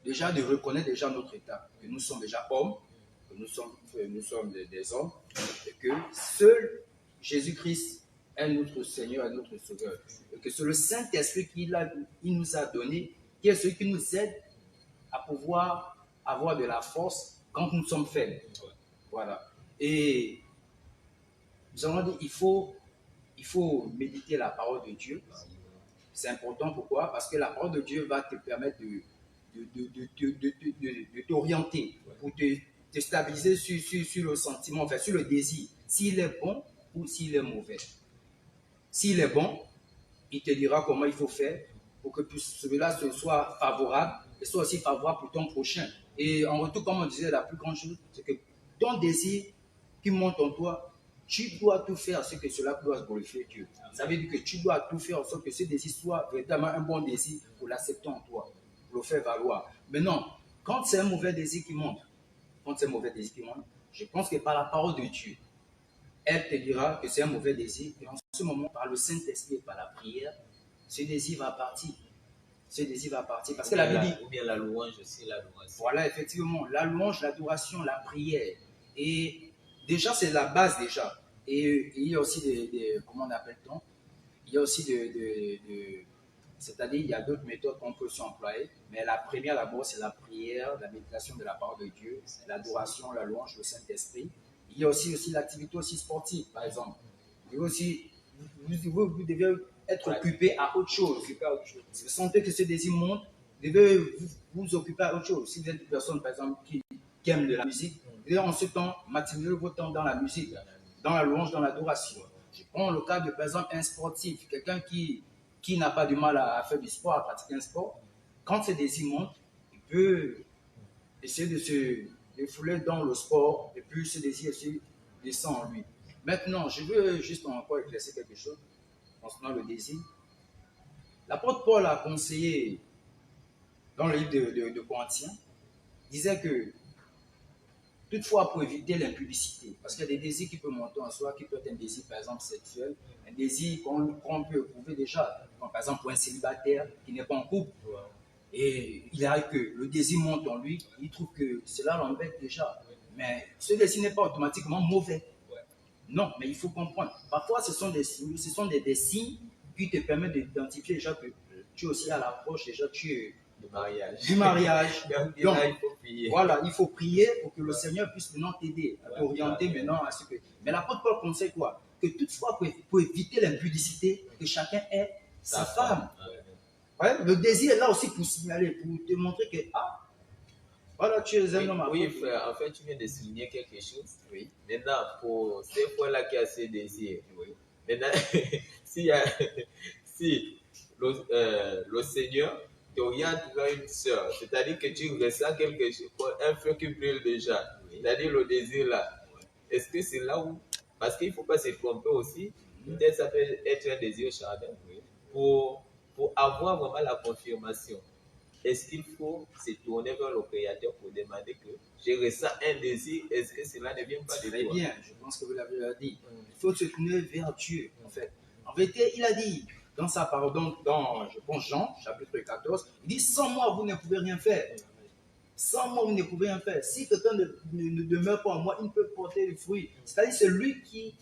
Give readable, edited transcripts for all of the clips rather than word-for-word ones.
déjà de reconnaître déjà notre état, que nous sommes déjà hommes, que nous sommes des hommes, et que seul Jésus-Christ est notre Seigneur et notre Sauveur. Et que c'est le Saint-Esprit qu'il nous a donné, qui est celui qui nous aide à pouvoir avoir de la force quand nous sommes faibles. Voilà. Et nous allons dire, il faut méditer la parole de Dieu. C'est important, pourquoi? Parce que la parole de Dieu va te permettre de t'orienter, pour te stabiliser sur le sentiment, enfin sur le désir, s'il est bon ou s'il est mauvais. S'il est bon, il te dira comment il faut faire pour que celui-là soit favorable et soit aussi favorable pour ton prochain. Et en retour, comme on disait, la plus grande chose, c'est que ton désir qui monte en toi, tu dois tout faire à ce que cela doit glorifier Dieu. Ça veut dire que tu dois tout faire en sorte que ce désir soit véritablement un bon désir pour l'accepter en toi, pour le faire valoir. Maintenant, quand c'est un mauvais désir qui monte, je pense que par la parole de Dieu, elle te dira que c'est un mauvais désir. Et en ce moment, par le Saint-Esprit et par la prière, ce désir va partir. Ce désir va partir. Parce que la Bible dit... Ou bien la louange aussi, l'adoration. Voilà, effectivement. La louange, l'adoration, la prière. Et déjà, c'est la base déjà. Et il y a aussi comment on appelle-t-on? Il y a aussi c'est-à-dire, il y a d'autres méthodes qu'on peut s'employer. Mais la première, d'abord, c'est la prière, la méditation de la parole de Dieu, l'adoration, la louange, le Saint-Esprit. Il y a aussi l'activité aussi sportive, par exemple. Il y a aussi, vous devez être occupé à autre chose. Si vous sentez que ce désir monte, vous devez vous occuper à autre chose. Si vous êtes une personne, par exemple, qui aime de la musique, vous devez en ce temps maximiser votre temps dans la musique, dans la louange, dans l'adoration. Je prends le cas de, par exemple, un sportif, quelqu'un qui n'a pas du mal à faire du sport, à pratiquer un sport. Quand ce désir monte, il peut essayer de se défouler dans le sport et puis ce désir aussi descend en lui. Maintenant, je veux juste encore éclaircir quelque chose concernant le désir. L'apôtre Paul a conseillé dans le livre de Corinthiens, disait que toutefois pour éviter l'impudicité, parce qu'il y a des désirs qui peuvent monter en soi, qui peuvent être un désir par exemple sexuel, un désir qu'on peut éprouver déjà, comme par exemple pour un célibataire qui n'est pas en couple. Et il arrive que le désir monte en lui, il trouve que cela l'embête déjà. Mais ce désir n'est pas automatiquement mauvais. Non, mais il faut comprendre. Parfois, ce sont des signes qui te permettent d'identifier déjà que tu es aussi à l'approche déjà du mariage. Donc, il faut prier. Voilà, il faut prier pour que le Seigneur puisse maintenant t'aider, à t'orienter maintenant à ce que... Mais l'apôtre Paul conseille quoi? Que toutefois, pour éviter l'impudicité, que chacun ait sa femme. Ouais, le désir est là aussi pour signaler, pour te montrer que, voilà, tu es un homme à oui, frère, en fait, tu viens de souligner quelque chose. Oui. Maintenant, pour ces fois-là qui a ces désirs, maintenant, si le Seigneur t'oriente vers une sœur, c'est-à-dire que tu ressens quelque chose, un feu qui brûle déjà, c'est-à-dire le désir là, est-ce que c'est là où, parce qu'il ne faut pas se tromper aussi, peut-être ça peut être un désir charnel, pour avoir vraiment la confirmation. Est-ce qu'il faut se tourner vers le Créateur pour demander que je ressens un désir, est-ce que cela ne vient pas de toi? Très bien, je pense que vous l'avez dit. Il faut se tourner vers Dieu, en fait. En vérité, il a dit dans sa parole, dans je pense Jean, chapitre 14, il dit, sans moi, vous ne pouvez rien faire. Sans moi, vous ne pouvez rien faire. Si quelqu'un ne demeure pas en moi, il ne peut porter le fruit. C'est-à-dire, c'est lui qui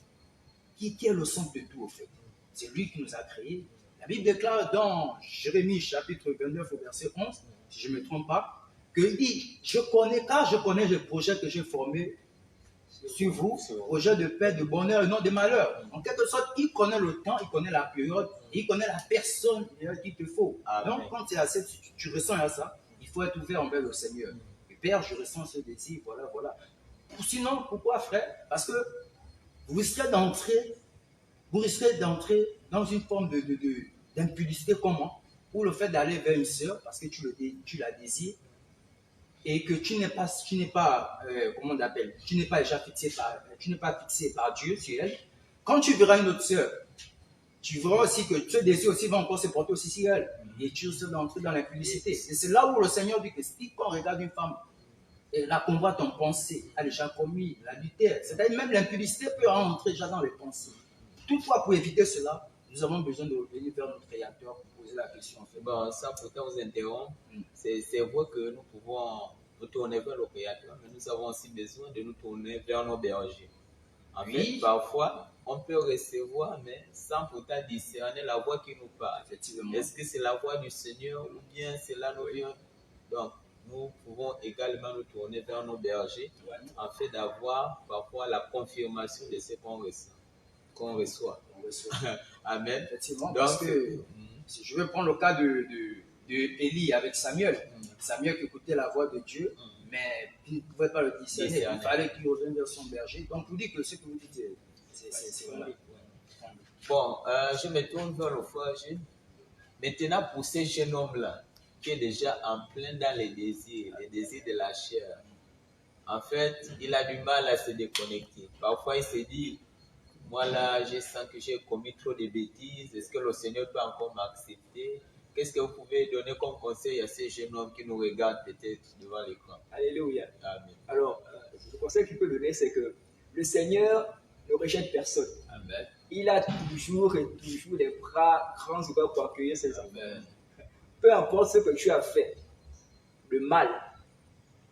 est le centre de tout, en fait. C'est lui qui nous a créés. La Bible déclare dans Jérémie chapitre 29 au verset 11, si je ne me trompe pas, qu'il dit, je connais les projets que j'ai formés sur vous, projets de paix, de bonheur et non de malheur. En quelque sorte, il connaît le temps, il connaît la période, il connaît la personne qu'il te faut. Donc, quand tu ressens à ça, il faut être ouvert envers le Seigneur. Et Père, je ressens ce désir, voilà. Sinon, pourquoi, frère? Parce que vous risquez d'entrer dans une forme d'impudicité, comment? Ou le fait d'aller vers une sœur parce que tu la désires et que tu n'es pas comment on appelle, tu n'es pas déjà fixé par Dieu sur elle. Quand tu verras une autre sœur, tu verras aussi que ce désir aussi va encore se porter aussi sur elle et tu risques d'entrer dans l'impudicité. Et c'est là où le Seigneur dit que si on regarde une femme et la convoite en pensée, a déjà commis l'adultère, c'est-à-dire même l'impudicité peut entrer déjà dans les pensées. Toutefois, pour éviter cela, nous avons besoin de revenir vers notre Créateur pour poser la question. En fait. Bon, ça pourtant vous interrompt. C'est vrai que nous pouvons nous tourner vers le Créateur, mais nous avons aussi besoin de nous tourner vers nos bergers. En fait, parfois, on peut recevoir, mais sans pourtant discerner la voix qui nous parle. Est-ce que c'est la voix du Seigneur ou bien c'est là nous vient? Donc, nous pouvons également nous tourner vers nos bergers en fait d'avoir parfois la confirmation de ce qu'on reçoit. Amen. Effectivement, parce que si je vais prendre le cas de Élie avec Samuel. Samuel qui écoutait la voix de Dieu, mais il ne pouvait pas le discerner. Il fallait qu'il revienne vers son berger. Donc, vous dites que ce que vous dites, c'est vrai. Bon, je me tourne vers le frère Gilles. Maintenant, pour ces jeunes hommes-là, qui est déjà en plein dans les désirs de la chair, en fait, il a du mal à se déconnecter. Parfois, il se dit, moi là, je sens que j'ai commis trop de bêtises. Est-ce que le Seigneur peut encore m'accepter? Qu'est-ce que vous pouvez donner comme conseil à ces jeunes hommes qui nous regardent peut-être devant l'écran? Alléluia. Amen. Alors, le conseil qu'il peut donner, c'est que le Seigneur ne rejette personne. Amen. Il a toujours et toujours les bras grands ouverts pour accueillir ses enfants. Peu importe ce que tu as fait, le mal,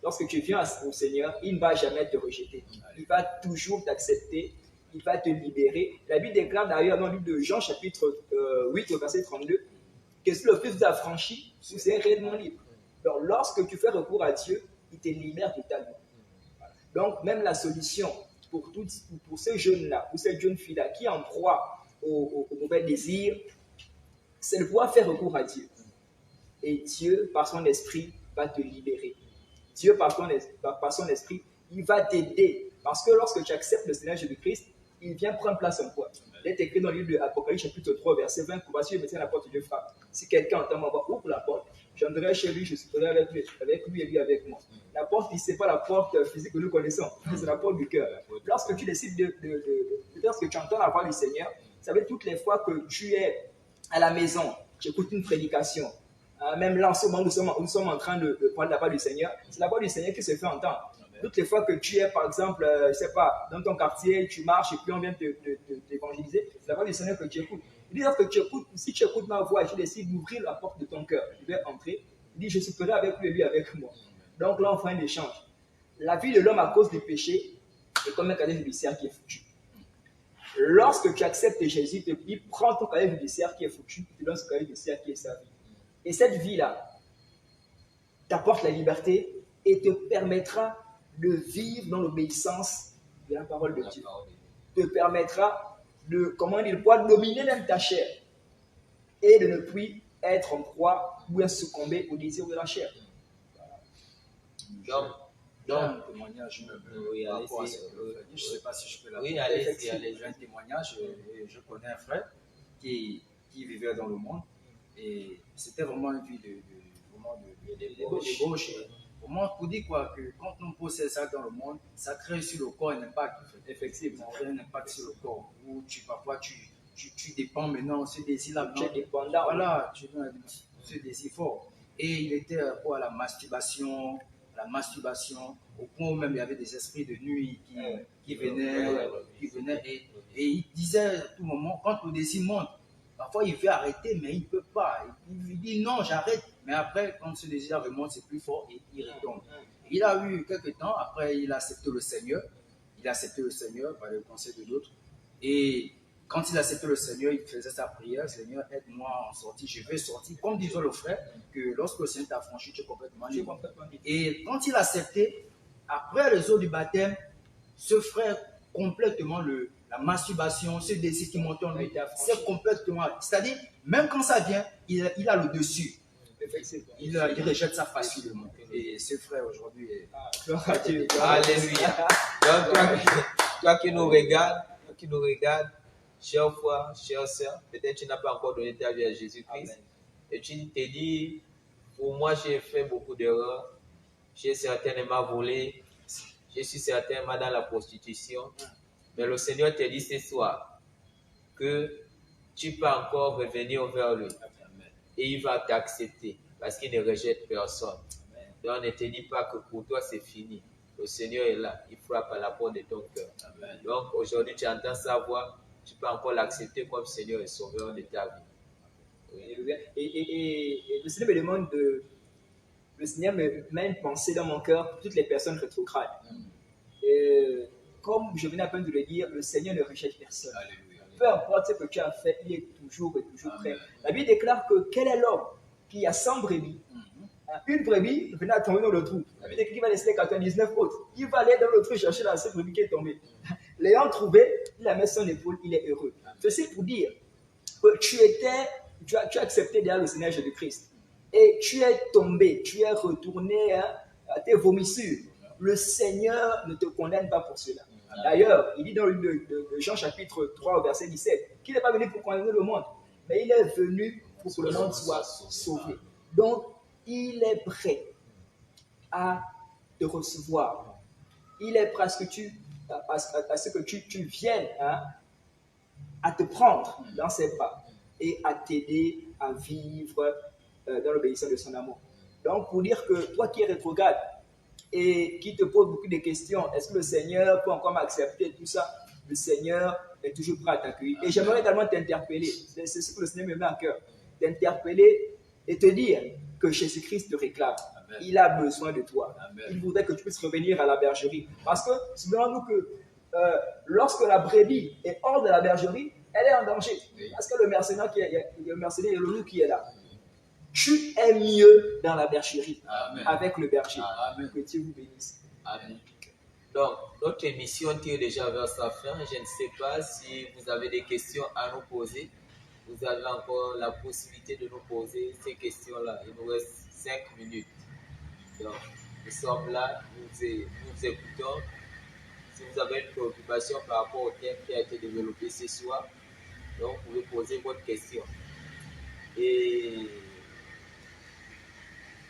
lorsque tu viens au Seigneur, il ne va jamais te rejeter. Il va toujours t'accepter, il va te libérer. La Bible déclare d'ailleurs dans le livre de Jean, chapitre 8, verset 32, que si le Fils vous a franchi, vous êtes réellement libre. Donc, lorsque tu fais recours à Dieu, il te libère totalement. Donc, même la solution pour ces jeunes-là, pour ces jeunes filles-là qui en proie au mauvais désir, c'est de pouvoir faire recours à Dieu. Et Dieu, par son esprit, va te libérer. Dieu, par son esprit, il va t'aider. Parce que lorsque tu acceptes le Seigneur Jésus-Christ, il vient prendre place en toi. Il est écrit dans le livre de Apocalypse, chapitre 3, verset 20, pour voici, je me tiens à la porte et je frappe. Si quelqu'un entend ma voix, ouvre la porte, j'entrerai chez lui, je serai avec lui et lui avec moi. La porte, ce n'est pas la porte physique que nous connaissons, c'est la porte du cœur. Lorsque tu décides lorsque tu entends la voix du Seigneur, ça veut dire toutes les fois que tu es à la maison, tu écoutes une prédication, même là, en ce moment, nous sommes en train de prendre la voix du Seigneur, c'est la voix du Seigneur qui se fait entendre. Toutes les fois que tu es, par exemple, je ne sais pas, dans ton quartier, tu marches et puis on vient t'évangéliser, c'est la voix du Seigneur que tu écoutes. Il dit que si tu écoutes ma voix et tu décides d'ouvrir la porte de ton cœur, je vais entrer. Il dit, je serai avec lui et lui avec moi. Donc là, on fait un échange. La vie de l'homme à cause du péché est comme un cadet judiciaire qui est foutu. Lorsque tu acceptes Jésus, il prend ton cadet judiciaire qui est foutu, il te donne ce cadet judiciaire qui est sa vie. Et cette vie-là t'apporte la liberté et te permettra de vivre dans l'obéissance de la parole de Dieu. Te permettra de pouvoir dominer même ta chair et de ne plus être en proie ou à succomber au désir de la chair. Donc, un témoignage, je ne sais pas si je peux l'appeler. Oui, allez. J'ai un témoignage, je connais un frère qui vivait dans le monde et c'était vraiment une vie de débauche. Vraiment, pour dire quoi, que quand on possède ça dans le monde, ça crée sur le corps un impact. Effectivement, ça crée un impact sur le corps où parfois tu dépends maintenant, ce désir-là. Tu es dépendant. Voilà, tu as ce désir fort. Et il était pour la masturbation, au point où même il y avait des esprits de nuit qui venaient et il disait à tout moment, quand le désir monte, parfois il veut arrêter, mais il ne peut pas. Il dit non, j'arrête. Mais après, quand ce désir remonte, c'est plus fort et il retombe. Il a eu quelques temps, après il a accepté le Seigneur. Il a accepté le Seigneur par le conseil de d'autres. Et quand il a accepté le Seigneur, il faisait sa prière, Seigneur, aide-moi à en sortir, je vais sortir. Comme disait le frère, que lorsque le Seigneur t'a franchi, tu es complètement libre. Et quand il a accepté, après les eaux du baptême, ce frère, complètement la masturbation, ce désir qui monte en lui, c'est complètement. C'est-à-dire, même quand ça vient, il a le dessus. Il rejette ça facilement. Et ce frère aujourd'hui est. Alléluia. Donc, toi qui nous regardes, chère foi, chère sœur, peut-être tu n'as pas encore donné ta vie à Jésus-Christ. Et tu te dis, pour moi, j'ai fait beaucoup d'erreurs. J'ai certainement volé. Je suis certainement dans la prostitution. Mais le Seigneur te dit ce soir que tu peux encore revenir vers lui. Et il va t'accepter parce qu'il ne rejette personne. Donc ne te dis pas que pour toi c'est fini. Le Seigneur est là. Il frappe à la porte de ton cœur. Donc aujourd'hui tu entends sa voix. tu peux encore l'accepter comme Seigneur et Sauveur de ta vie. Alléluia. Et le Seigneur me demande de... Le Seigneur me met une pensée dans mon cœur pour toutes les personnes rétrogrades. Et comme je venais à peine de le dire, le Seigneur ne rejette personne. Alléluia. Peu importe ce que tu as fait, il est toujours et toujours prêt. La Bible déclare que quel est l'homme qui a 100 brebis? Une brebis venait à tomber dans le trou. La Bible déclare qu'il va laisser les 99 autres. Il va aller dans le trou chercher la seule brebis qui est tombée. L'ayant trouvé, il la met sur son épaule, il est heureux. Ceci pour dire que tu as accepté derrière le Seigneur Jésus-Christ. Et tu es tombé, tu es retourné à tes vomissures. Le Seigneur ne te condamne pas pour cela. D'ailleurs, il dit dans le Jean chapitre 3 au verset 17 qu'il n'est pas venu pour condamner le monde, mais il est venu pour que le monde soit sauvé. Donc, il est prêt à te recevoir. Il est prêt à ce que tu viennes à te prendre dans ses pas et à t'aider à vivre dans l'obéissance de son amour. Donc, pour dire que toi qui es rétrograde et qui te pose beaucoup de questions, est-ce que le Seigneur peut encore m'accepter, tout ça, le Seigneur est toujours prêt à t'accueillir. Et j'aimerais également t'interpeller, c'est ce que le Seigneur me met à cœur, t'interpeller et te dire que Jésus-Christ te réclame. Amen. Il a besoin de toi. Amen. Il voudrait que tu puisses revenir à la bergerie. Parce que, souvenons-nous que lorsque la brebis est hors de la bergerie, elle est en danger. Oui. Parce que le mercenaire et le loup qui est là. Tu es mieux dans la bergerie. Amen. Avec le berger. Amen. Que Dieu vous bénisse. Amen. Donc, notre émission tire déjà vers sa fin. Je ne sais pas si vous avez des questions à nous poser. Vous avez encore la possibilité de nous poser ces questions-là. Il nous reste 5 minutes. Donc, nous sommes là, nous écoutons. Si vous avez une préoccupation par rapport au thème qui a été développé ce soir, donc vous pouvez poser votre question. Et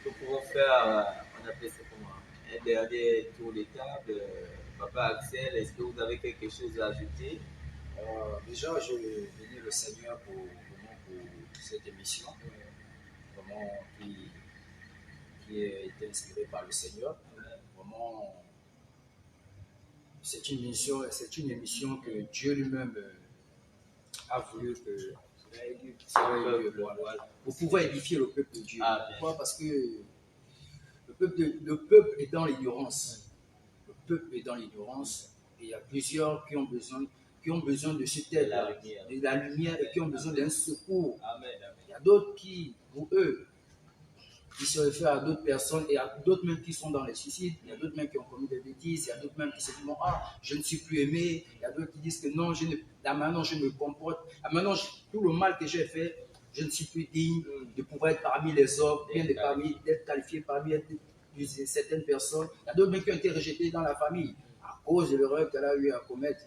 nous pouvons faire, on appelle ça comment, un dernier tour de table. Papa Axel, est-ce que vous avez quelque chose à ajouter? Déjà, je bénis le Seigneur pour cette émission, vraiment qui a été inspirée par le Seigneur. Vraiment, c'est une émission que Dieu lui-même a voulu que pour pouvoir édifier le peuple de Dieu. Pourquoi? Parce que le peuple est dans l'ignorance. Le peuple est dans l'ignorance et il y a plusieurs qui ont besoin de cette aide, de la lumière et qui ont besoin d'un secours. Amen. Il y a d'autres qui, pour eux, qui se réfèrent à d'autres personnes et à d'autres même qui sont dans les suicides. Il y a d'autres même qui ont commis des bêtises. Il y a d'autres même qui se disent je ne suis plus aimé. Il y a d'autres qui disent que non, maintenant je me comporte. Maintenant, tout le mal que j'ai fait, je ne suis plus digne de pouvoir être parmi les hommes, bien d'être qualifié parmi certaines personnes. Il y a d'autres même qui ont été rejetés dans la famille à cause de l'erreur qu'elle a eu à commettre.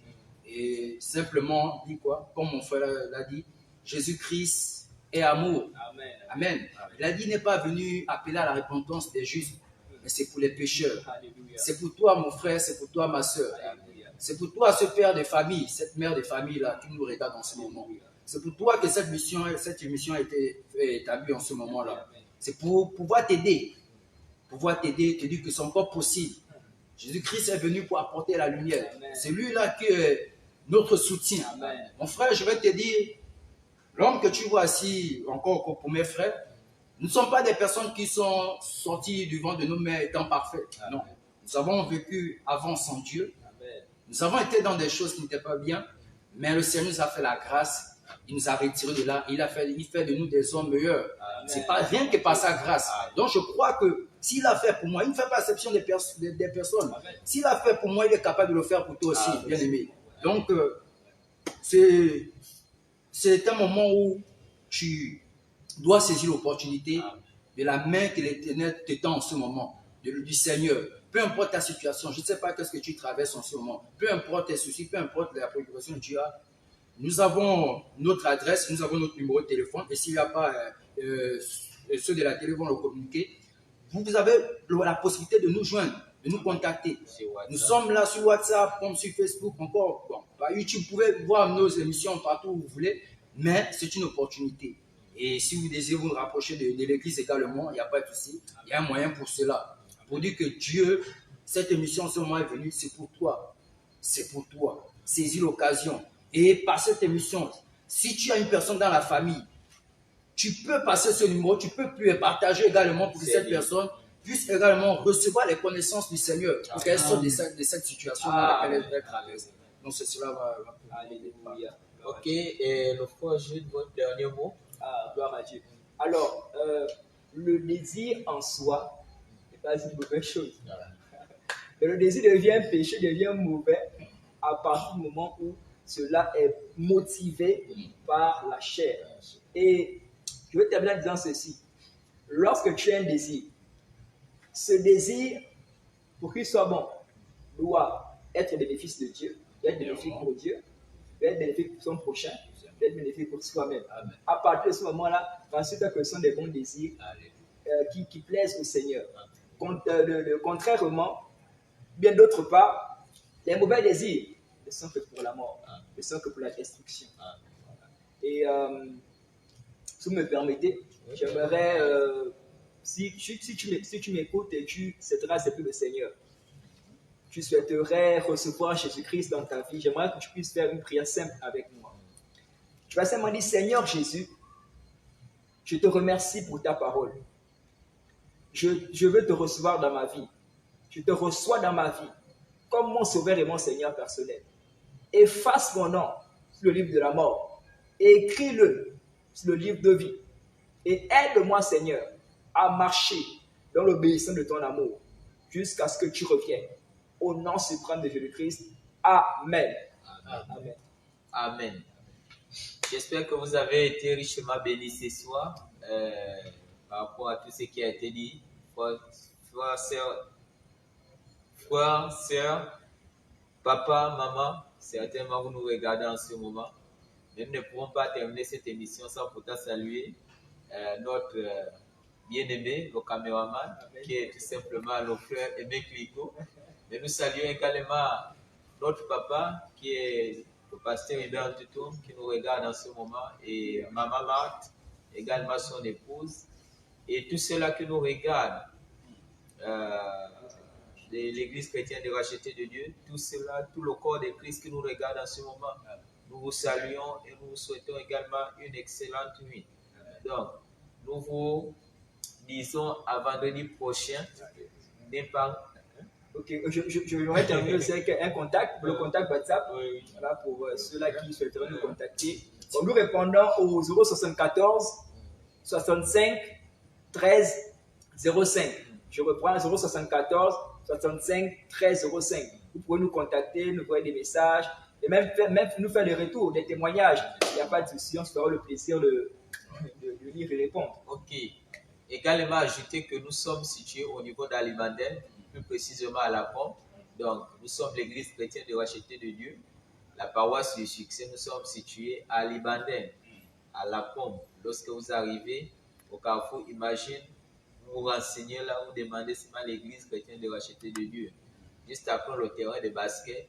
Et simplement, dit quoi? Comme mon frère l'a dit, Jésus-Christ est amour. Amen. Amen. Il a dit, il n'est pas venu appeler à la repentance des justes, mais c'est pour les pécheurs. Alléluia. C'est pour toi, mon frère, c'est pour toi, ma soeur. Alléluia. C'est pour toi, ce père de famille, cette mère de famille-là, qui nous regarde en ce moment. C'est pour toi que cette émission a été établie en ce moment-là. C'est pour pouvoir t'aider, te dire que c'est encore possible. Jésus-Christ est venu pour apporter la lumière. Amen. C'est lui-là qui est notre soutien. Amen. Mon frère, je vais te dire, l'homme que tu vois assis, encore pour mes frères, nous ne sommes pas des personnes qui sont sorties du ventre de nos mères étant parfaites. Amen. Non. Nous avons vécu avant sans Dieu. Amen. Nous avons été dans des choses qui n'étaient pas bien, mais le Seigneur nous a fait la grâce. Il nous a retirés de là. Il fait de nous des hommes meilleurs. Ce n'est pas rien que par sa grâce. Amen. Donc je crois que s'il a fait pour moi, il ne fait pas exception des personnes. Amen. S'il a fait pour moi, il est capable de le faire pour toi aussi, Amen. Bien aimé. Donc, c'est un moment où tu dois saisir l'opportunité de la main que l'Éternel te tend en ce moment, du Seigneur. Peu importe ta situation, je ne sais pas ce que tu traverses en ce moment, peu importe tes soucis, peu importe la préoccupation que tu as, nous avons notre adresse, nous avons notre numéro de téléphone, et s'il n'y a pas ceux de la télé vont le communiquer, vous avez la possibilité de nous joindre, de nous contacter. Nous sommes là sur WhatsApp, comme sur Facebook, encore. Bon, par YouTube, vous pouvez voir nos émissions partout où vous voulez, mais c'est une opportunité. Et si vous désirez vous rapprocher de l'église également, il n'y a pas de souci. Il y a un moyen pour cela. Pour dire que Dieu, cette émission en ce moment est venue, c'est pour toi. C'est pour toi. Saisis l'occasion. Et par cette émission, si tu as une personne dans la famille, tu peux passer ce numéro, tu peux plus partager également pour que cette personne puisse également recevoir les connaissances du Seigneur pour qu'elle sorte de cette situation dans laquelle elle traverse. Donc, cela va. Alléluia. Ok, et le frère Jude, votre dernier mot. Gloire à Dieu. Alors, le désir en soi n'est pas une mauvaise chose. Mais le désir devient péché, devient mauvais à partir du moment où cela est motivé par la chair. Et je veux terminer en disant ceci. Lorsque tu as un désir, ce désir, pour qu'il soit bon, doit être bénéfice de Dieu, doit être bénéfique pour Dieu, doit être bénéfique pour son prochain, doit être bénéfique pour soi-même. À partir de ce moment-là, ensuite, ce sont des bons désirs qui plaisent au Seigneur. Contrairement, bien d'autre part, les mauvais désirs ne sont que pour la mort, ne sont que pour la destruction. Et si vous me permettez, j'aimerais, si tu m'écoutes et tu céderas c'est plus le Seigneur, tu souhaiterais recevoir Jésus-Christ dans ta vie, j'aimerais que tu puisses faire une prière simple avec moi. Tu vas simplement dire, Seigneur Jésus, je te remercie pour ta parole. Je veux te recevoir dans ma vie. Je te reçois dans ma vie comme mon sauveur et mon Seigneur personnel. Efface mon nom sur le livre de la mort et écris-le sur le livre de vie. Et aide-moi, Seigneur, à marcher dans l'obéissance de ton amour jusqu'à ce que tu reviennes. Au nom suprême de Jésus-Christ. Amen. Amen. Amen. J'espère que vous avez été richement bénis ce soir par rapport à tout ce qui a été dit. Frères, sœurs, papa, maman, certainement vous nous regardez en ce moment. Mais nous ne pourrons pas terminer cette émission sans pourtant saluer notre bien-aimé, le caméraman, qui est tout simplement le frère Aimé Clico. Mais nous saluons également notre papa, qui est le pasteur Hubert Tutoum, qui nous regarde en ce moment, et maman Marthe, également son épouse, et tous ceux-là qui nous regardent de l'Église chrétienne de racheté de Dieu, tout cela, tout le corps de Christ qui nous regarde en ce moment, nous vous saluons et nous vous souhaitons également une excellente nuit. Donc, nous vous disons à vendredi prochain. Ok, je vais terminer aussi avec un contact, le contact WhatsApp, voilà, pour ceux-là qui souhaiteraient nous contacter. Nous répondons au 074 65 13 05. Je reprends 074 65 13 05. Vous pouvez nous contacter, nous envoyer des messages et même nous faire des retours, des témoignages. Il n'y a pas de souci, on se fera le plaisir de lire et répondre. Ok. Également, ajouter que nous sommes situés au niveau d'Alimandel, plus précisément à la pompe. Donc, nous sommes l'église chrétienne de racheté de Dieu, la paroisse du succès. Nous sommes situés à Alimandel, à la pompe. Lorsque vous arrivez au carrefour, imagine, vous renseignez là, vous demandez si c'est l'église chrétienne de racheté de Dieu. Juste après le terrain de basket,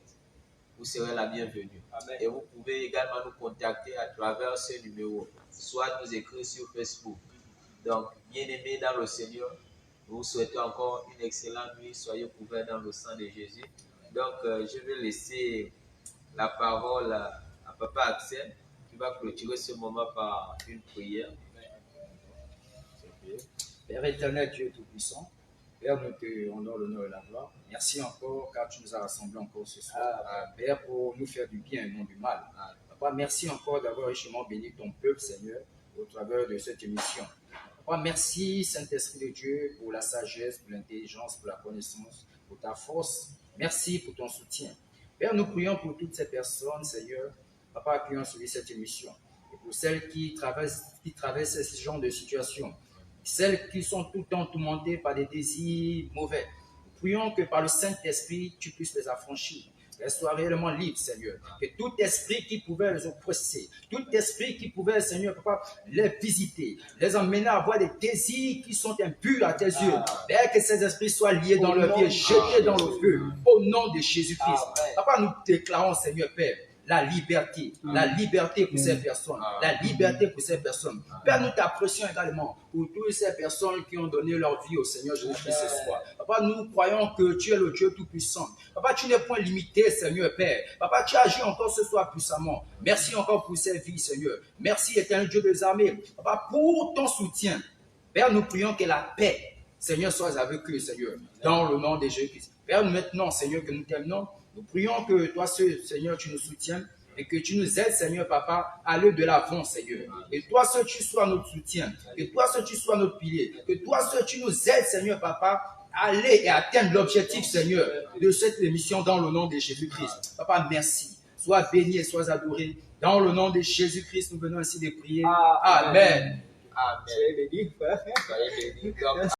vous serez la bienvenue. Amen. Et vous pouvez également nous contacter à travers ce numéro, soit nous écrire sur Facebook. Donc, bien-aimés dans le Seigneur, nous vous souhaitons encore une excellente nuit. Soyez couverts dans le sang de Jésus. Donc, je vais laisser la parole à Papa Axel, qui va clôturer ce moment par une prière. Père éternel, Dieu Tout-Puissant, Père, nous te rendons l'honneur et la gloire. Merci encore car tu nous as rassemblés encore ce soir. Père, pour nous faire du bien et non du mal. Papa, merci encore d'avoir richement béni ton peuple, Seigneur, au travers de cette émission. Papa, merci, Saint-Esprit de Dieu, pour la sagesse, pour l'intelligence, pour la connaissance, pour ta force. Merci pour ton soutien. Père, nous prions pour toutes ces personnes, Seigneur, Papa, qui ont suivi cette émission. Et pour celles qui traversent ce genre de situation. Celles qui sont tout le temps tourmentées par des désirs mauvais. Nous prions que par le Saint-Esprit, tu puisses les affranchir. Qu'elles soient réellement libres, Seigneur. Que tout esprit qui pouvait les oppresser, tout esprit qui pouvait, Seigneur, Papa, les visiter, les emmener à avoir des désirs qui sont impurs à tes yeux. Père, que ces esprits soient liés dans leur vie et jetés dans le feu. Au nom de Jésus-Christ. Papa, nous déclarons, Seigneur Père, la liberté pour ces personnes, la liberté pour ces personnes. Père, nous t'apprécions également pour toutes ces personnes qui ont donné leur vie au Seigneur Jésus-Christ ce soir. Papa, nous croyons que tu es le Dieu Tout-Puissant. Papa, tu n'es point limité, Seigneur Père. Papa, tu agis encore ce soir puissamment. Merci encore pour ces vies, Seigneur. Merci, éternel Dieu des armées. Papa, pour ton soutien. Père, nous prions que la paix, Seigneur, soit avec eux, Seigneur, dans le nom de Jésus-Christ. Père, maintenant, Seigneur, que nous t'aimons, nous prions que toi, Seigneur, tu nous soutiennes et que tu nous aides, Seigneur, Papa, à aller de l'avant, Seigneur. Et toi, seul, tu sois notre soutien. Que toi, seul, tu sois notre pilier. Que toi, seul, tu nous aides, Seigneur, Papa, à aller et atteindre l'objectif, Seigneur, de cette émission dans le nom de Jésus-Christ. Papa, merci. Sois béni et sois adoré. Dans le nom de Jésus-Christ, nous venons ainsi de prier. Amen. Amen. Soyez bénis, frère. Soyez bénis. Donc,